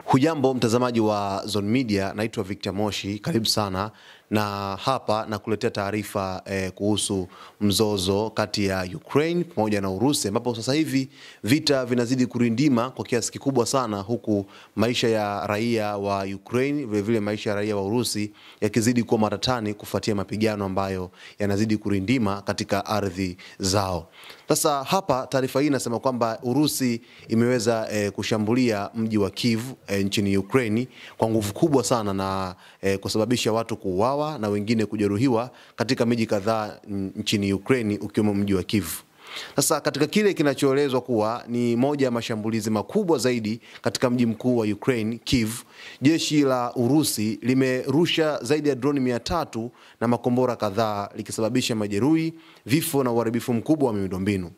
Hujambo mtazamaji wa Zone Media, naitwa Victor Moshi, karibu sana. Na hapa nakuletea taarifa kuhusu mzozo kati ya Ukraine pamoja na Urusi, ambapo sasa hivi vita vinazidi kurindima kwa kiasi kikubwa sana, huku maisha ya raia wa Ukraine vile vile maisha ya raia wa Urusi yakizidi kuwa matatani kufuatia mapigano ambayo yanazidi kurindima katika ardhi zao. Sasa hapa taarifa hii inasema kwamba Urusi imeweza kushambulia mji wa Kyiv nchini Ukraine kwa nguvu kubwa sana na kusababisha watu kuuawa na wengine kujeruhiwa katika miji kadhaa nchini Ukraine ukiwemo mji wa Kyiv. Sasa katika kile kinachoelezwa kuwa ni moja ya mashambulizi makubwa zaidi katika mji mkuu wa Ukraine, Kyiv, jeshi la Urusi limerusha zaidi ya droni 300 na makombora kadhaa, likisababisha majeruhi, vifo na uharibifu mkubwa wa miundombinu.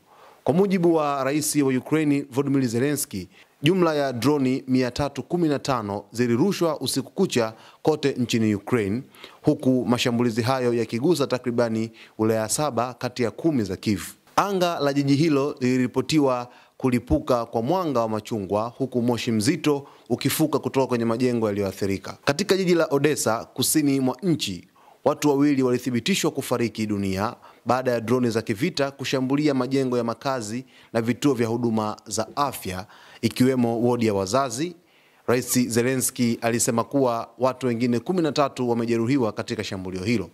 Kwa mujibu wa rais wa Ukraine Volodymyr Zelensky, jumla ya droni 315 zilirushwa usiku kucha kote nchini Ukraine, huku mashambulizi hayo yakigusa takribani wilaya 7 kati ya 10 za Kyiv. Anga la jiji hilo liliripotiwa kulipuka kwa mwanga wa machungwa, huku moshi mzito ukifuka kutoka kwenye majengo yaliyoathirika. Katika jiji la Odessa, kusini mwa nchi, watu wawili walithibitishwa kufariki dunia baada ya droni za kivita kushambulia majengo ya makazi na vituo vya huduma za afya, ikiwemo wodi ya wazazi. Rais Zelensky alisema kuwa watu wengine 13 wamejeruhiwa katika shambulio hilo.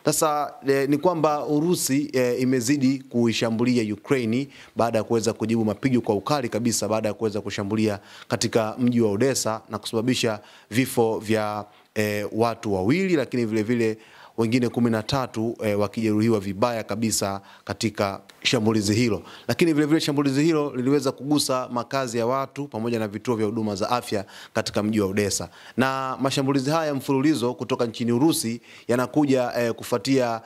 Sasa ni kwamba Urusi imezidi kuishambulia Ukraine baada ya kuweza kujibu mapigo kwa ukali kabisa, baada ya kuweza kushambulia katika mji wa Odessa na kusababisha vifo vya watu wawili, lakini vile vile wengine 13 wakijeruhiwa vibaya kabisa katika shambulizi hilo. Lakini vile vile shambulizi hilo liliweza kugusa makazi ya watu pamoja na vituo vya huduma za afya katika mji wa Odessa. Na mashambulizi haya mfululizo kutoka nchini Urusi yanakuja kufuatia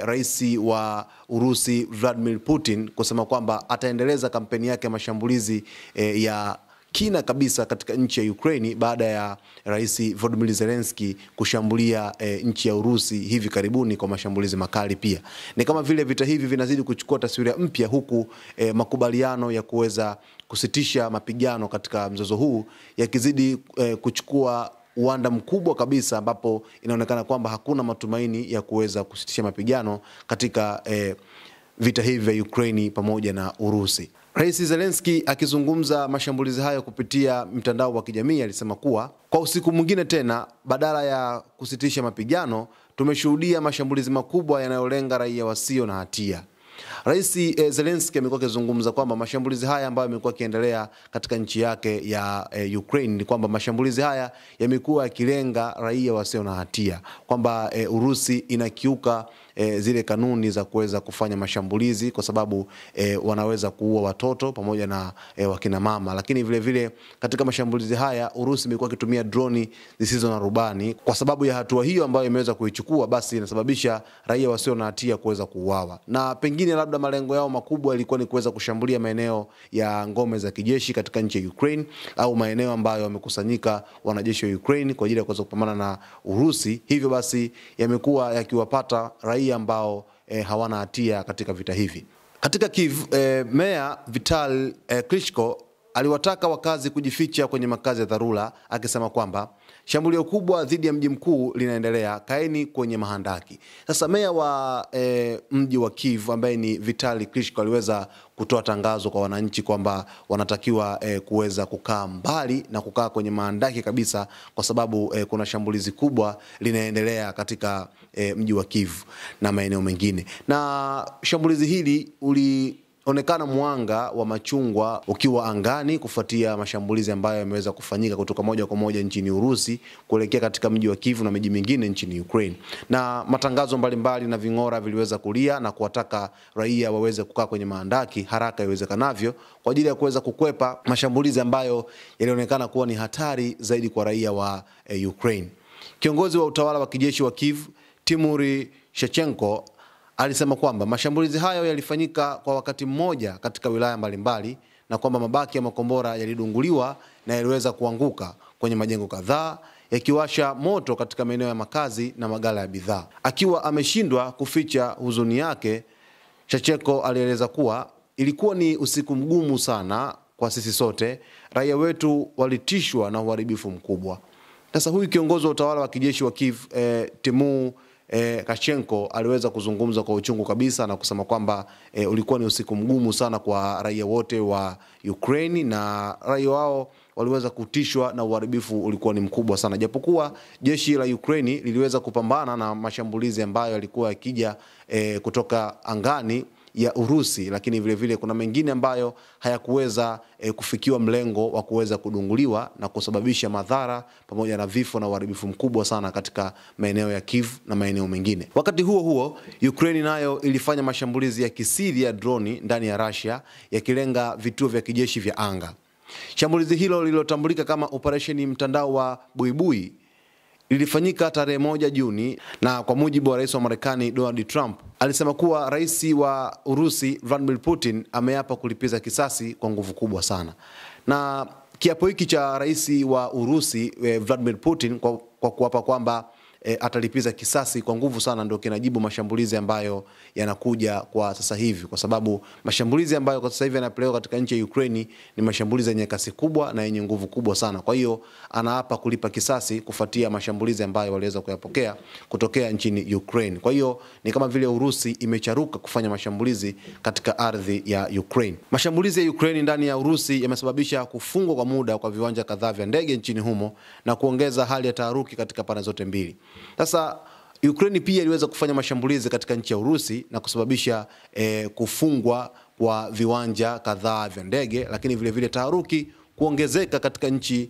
rais wa Urusi Vladimir Putin kusema kwamba ataendeleza kampeni yake ya mashambulizi ya kina kabisa katika nchi ya Ukraine baada ya rais Volodymyr Zelensky kushambulia nchi ya Urusi hivi karibuni kwa mashambulizi makali pia. Ni kama vile vita hivi vinazidi kuchukua taswira mpya, huku makubaliano ya kuweza kusitisha mapigano katika mzozo huu yakizidi kuchukua uwanda mkubwa kabisa, ambapo inaonekana kwamba hakuna matumaini ya kuweza kusitisha mapigano katika vita hivi vya Ukraine pamoja na Urusi. Rais Zelensky akizungumza mashambulizi hayo kupitia mtandao wa kijamii alisema kuwa kwa usiku mwingine tena, badala ya kusitisha mapigano, tumeshuhudia mashambulizi makubwa yanayolenga raia wasio na hatia. Rais Zelensky amekuwa akizungumza kwamba mashambulizi haya ambayo yamekuwa yakiendelea katika nchi yake ya Ukraine ni kwamba mashambulizi haya yamekuwa yakilenga raia wasio na hatia, kwamba Urusi inakiuka zile kanuni za kuweza kufanya mashambulizi kwa sababu wanaweza kuua watoto pamoja na wakina mama. Lakini vile vile katika mashambulizi haya Urusi imekuwa ikitumia droni zisizo na rubani. Kwa sababu ya hatua hiyo ambayo imeweza kuichukua, basi inasababisha raia wasio na hatia kuweza kuuawa. Na pengine labda malengo yao makubwa ilikuwa ni kuweza kushambulia maeneo ya ngome za kijeshi katika nchi ya Ukraine, au maeneo ambayo wamekusanyika wanajeshi wa Ukraine kwa ajili ya kuweza kupambana na Urusi. Hivyo basi yamekuwa yakiwapata raia ambao hawana hatia katika vita hivi. Katika Kyiv, Meya Vitali Klitschko aliwataka wakazi kujificha kwenye makazi ya dharura, akisema kwamba shambulio kubwa dhidi ya mji mkuu linaendelea, kaeni kwenye mahandaki. Sasa meya wa mji wa Kyiv ambaye ni Vitali Klitschko aliweza kutoa tangazo kwa wananchi kwamba wanatakiwa kuweza kukaa mbali na kukaa kwenye mahandaki kabisa, kwa sababu kuna shambulizi kubwa linaendelea katika mji wa Kyiv na maeneo mengine. Na shambulizi hili onekana mwanga wa machungwa ukiwa angani kufuatia mashambulizi ambayo yameweza kufanyika kutoka moja kwa moja nchini Urusi kuelekea katika mji wa Kyiv na miji mingine nchini Ukraine. Na matangazo mbalimbali na ving'ora viliweza kulia na kuwataka raia waweze kukaa kwenye mahandaki haraka iwezekanavyo kwa ajili ya kuweza kukwepa mashambulizi ambayo yalionekana kuwa ni hatari zaidi kwa raia wa Ukraine. Kiongozi wa utawala wa kijeshi wa Kyiv, Timuri Shevchenko, alisema kwamba mashambulizi hayo yalifanyika kwa wakati mmoja katika wilaya mbalimbali na kwamba mabaki ya makombora yalidunguliwa na yaliweza kuanguka kwenye majengo kadhaa, yakiwasha moto katika maeneo ya makazi na magala ya bidhaa. Akiwa ameshindwa kuficha huzuni yake, Shevchenko alieleza kuwa ilikuwa ni usiku mgumu sana kwa sisi sote. Raia wetu walitishwa na uharibifu mkubwa. Sasa huyu kiongozi wa utawala wa kijeshi wa Kiev, Timur Kashenko, aliweza kuzungumza kwa uchungu kabisa na kusema kwamba ulikuwa ni usiku mgumu sana kwa raia wote wa Ukraine, na raia wao waliweza kutishwa na uharibifu ulikuwa ni mkubwa sana. Japokuwa jeshi la Ukraine liliweza kupambana na mashambulizi ambayo yalikuwa yakija kutoka angani ya Urusi, lakini vile vile kuna mengine ambayo hayakuweza kufikiwa mlengo wa kuweza kudunguliwa na kusababisha madhara pamoja na vifo na uharibifu mkubwa sana katika maeneo ya Kiev na maeneo mengine. Wakati huo huo, Ukraine nayo ilifanya mashambulizi ya kisiri ya droni ndani ya Russia yakilenga vituo vya kijeshi vya anga. Shambulizi hilo lililotambulika kama operesheni mtandao wa Buibui lilifanyika tarehe 1 Juni, na kwa mujibu wa rais wa Marekani Donald Trump, alisema kuwa rais wa Urusi Vladimir Putin ameapa kulipiza kisasi kwa nguvu kubwa sana. Na kiapo hiki cha rais wa Urusi Vladimir Putin kwa kuapa kwamba atalipiza kisasi kwa nguvu sana ndio kinajibu mashambulizi ambayo yanakuja kwa sasa hivi, kwa sababu mashambulizi ambayo kwa sasa hivi yanapelekwa katika nchi ya Ukraine ni mashambulizi yenye kasi kubwa na yenye nguvu kubwa sana. Kwa hiyo anaapa kulipa kisasi kufuatia mashambulizi ambayo waliweza kuyapokea kutokea nchini Ukraine. Kwa hiyo ni kama vile Urusi imecharuka kufanya mashambulizi katika ardhi ya Ukraine. Mashambulizi ya Ukraine ndani ya Urusi yamesababisha kufungwa kwa muda kwa viwanja kadhaa vya ndege nchini humo na kuongeza hali ya taharuki katika pande zote mbili. Sasa Ukraine pia iliweza kufanya mashambulizi katika nchi ya Urusi na kusababisha kufungwa kwa viwanja kadhaa vya ndege, lakini vile vile taharuki kuongezeka katika nchi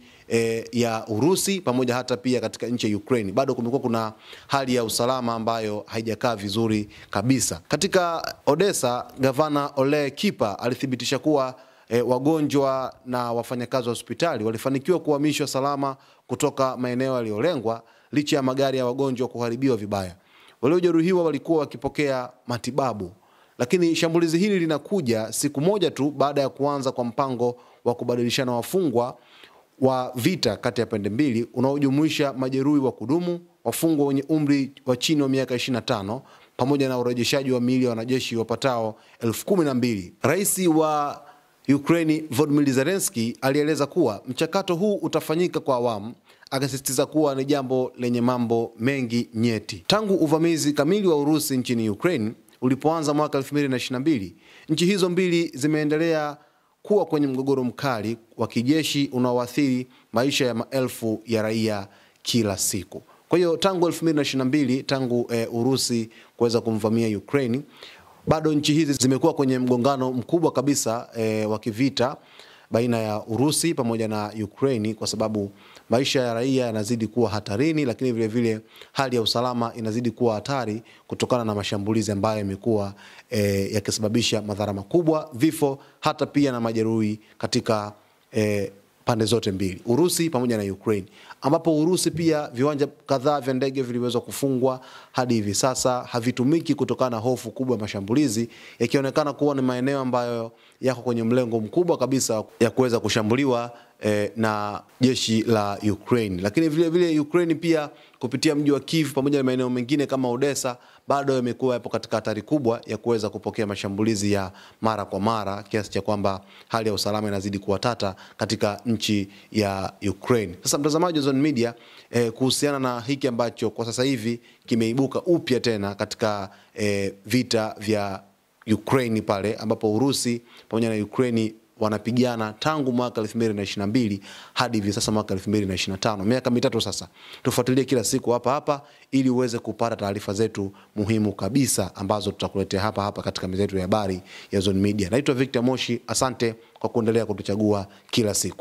ya Urusi pamoja hata pia katika nchi ya Ukraine. Bado kumekuwa kuna hali ya usalama ambayo haijakaa vizuri kabisa. Katika Odessa, gavana Oleg Kipa alithibitisha kuwa wagonjwa na wafanyakazi wa hospitali walifanikiwa kuhamishwa salama kutoka maeneo yaliyolengwa licha ya magari ya wagonjwa kuharibiwa vibaya. Waliojeruhiwa walikuwa wakipokea matibabu. Lakini shambulizi hili linakuja siku moja tu baada ya kuanza kwa mpango wa kubadilishana wafungwa wa vita kati ya pande mbili unaojumuisha majeruhi wa kudumu, wafungwa wenye umri wa chini wa miaka 25 pamoja na urejeshaji wa miili ya wanajeshi wapatao 12,000. Rais wa Ukraine Volodymyr Zelensky alieleza kuwa mchakato huu utafanyika kwa awamu, akasisitiza kuwa ni jambo lenye mambo mengi nyeti. Tangu uvamizi kamili wa Urusi nchini Ukraine ulipoanza mwaka 2022, nchi hizo mbili zimeendelea kuwa kwenye mgogoro mkali wa kijeshi unaoathiri maisha ya maelfu ya raia kila siku. Kwa hiyo tangu 2022, tangu Urusi kuweza kumvamia Ukraine, bado nchi hizi zimekuwa kwenye mgongano mkubwa kabisa wa kivita baina ya Urusi pamoja na Ukraine, kwa sababu maisha ya raia yanazidi kuwa hatarini, lakini vile vile hali ya usalama inazidi kuwa hatari kutokana na mashambulizi ambayo yamekuwa yakisababisha madhara makubwa, vifo, hata pia na majeruhi katika pande zote mbili, Urusi pamoja na Ukraine, ambapo Urusi pia viwanja kadhaa vya ndege viliweza kufungwa hadi hivi sasa havitumiki kutokana na hofu kubwa ya mashambulizi, yakionekana kuwa ni maeneo ambayo yako kwenye mlengo mkubwa kabisa ya kuweza kushambuliwa na jeshi la Ukraine. Lakini vile vile Ukraine pia kupitia mji wa Kiev pamoja na maeneo mengine kama Odessa bado yamekuwa yapo katika hatari kubwa ya kuweza kupokea mashambulizi ya mara kwa mara, kiasi cha kwamba hali ya usalama inazidi kuwa tata katika nchi ya Ukraine. Sasa mtazamaji wa Zone Media, kuhusiana na hiki ambacho kwa sasa hivi kimeibuka upya tena katika vita vya Ukraine pale ambapo Urusi pamoja na Ukraine wanapigana tangu mwaka 2022 hadi hivi sasa mwaka 2025, miaka mitatu sasa. Tufuatilie kila siku hapa ili uweze kupata taarifa zetu muhimu kabisa ambazo tutakuletea hapa katika meza yetu ya habari ya Zone Media. Naitwa Victor Moshi, asante kwa kuendelea kutuchagua kila siku.